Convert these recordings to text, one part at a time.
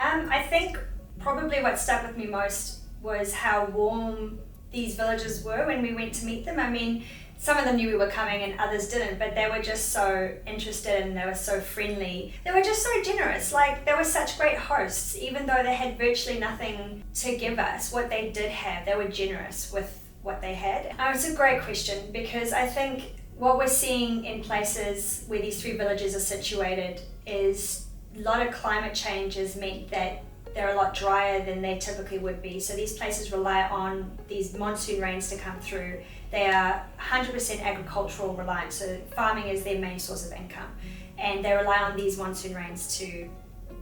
I think probably what stuck with me most was how warm these villagers were when we went to meet them. I mean, some of them knew we were coming and others didn't, but they were just so interested and they were so friendly. They were just so generous. Like, they were such great hosts, even though they had virtually nothing to give us. What they did have, they were generous with what they had. It's a great question, because I think what we're seeing in places where these 3 villages are situated is a lot of climate change has meant that they're a lot drier than they typically would be. So these places rely on these monsoon rains to come through. They are 100% agricultural reliant, so farming is their main source of income. And they rely on these monsoon rains to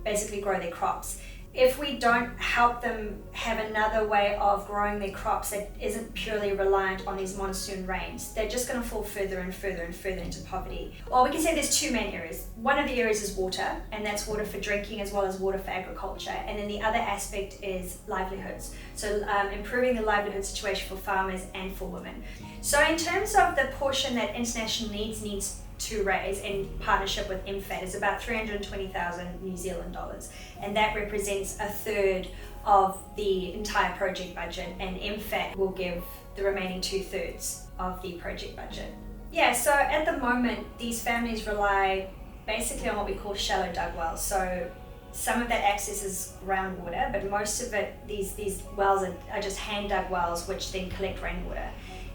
basically grow their crops. If we don't help them have another way of growing their crops that isn't purely reliant on these monsoon rains, they're just going to fall further and further and further into poverty. Well, we can say there's 2 main areas. One of the areas is water, and that's water for drinking as well as water for agriculture. And then the other aspect is livelihoods. So improving the livelihood situation for farmers and for women. So in terms of the portion that international needs to raise in partnership with MFAT is about 320,000 New Zealand dollars, and that represents a third of the entire project budget, and MFAT will give the remaining 2/3 of the project budget. Yeah, so at the moment these families rely basically on what we call shallow dug wells. So some of that access is groundwater, but most of it, these wells are just hand dug wells which then collect rainwater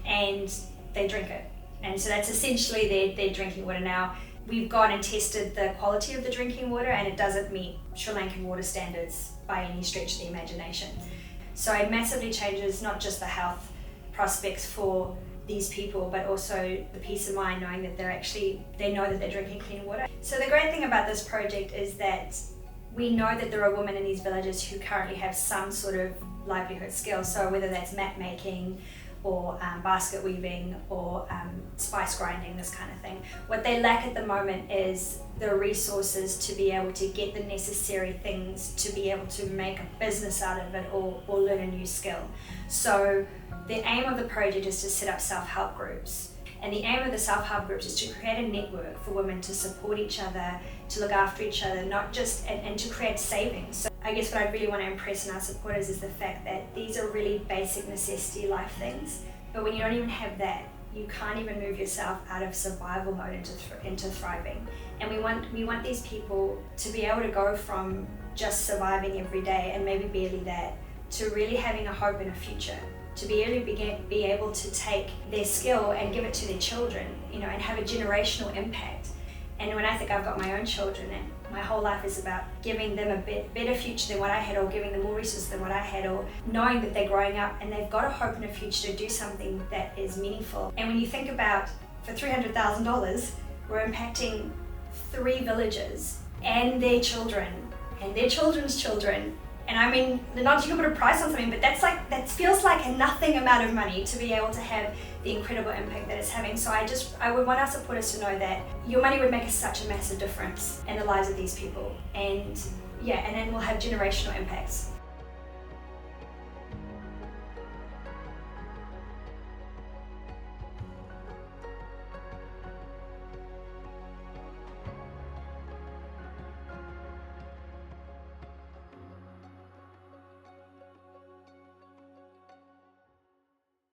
and they drink it. And so that's essentially their drinking water. Now, we've gone and tested the quality of the drinking water, and it doesn't meet Sri Lankan water standards by any stretch of the imagination. So it massively changes not just the health prospects for these people, but also the peace of mind knowing that they know that they're drinking clean water. So the great thing about this project is that we know that there are women in these villages who currently have some sort of livelihood skill. So whether that's mat making, or basket weaving, or spice grinding, this kind of thing. What they lack at the moment is the resources to be able to get the necessary things to be able to make a business out of it or learn a new skill. So the aim of the project is to set up self-help groups. And the aim of the self-help groups is to create a network for women to support each other, to look after each other, not just, and to create savings. So I guess what I really want to impress on our supporters is the fact that these are really basic necessity life things. But when you don't even have that, you can't even move yourself out of survival mode into thriving. And we want these people to be able to go from just surviving every day and maybe barely that, to really having a hope and a future. To be able to take their skill and give it to their children, and have a generational impact. And when I think I've got my own children, and my whole life is about giving them a better future than what I had, or giving them more resources than what I had, or knowing that they're growing up and they've got a hope and a future to do something that is meaningful. And when you think about, for $300,000, we're impacting 3 villages and their children and their children's children. And I mean, not to put a price on something, but that feels like a nothing amount of money to be able to have the incredible impact that it's having. So I would want our supporters to know that your money would make such a massive difference in the lives of these people. And then we'll have generational impacts.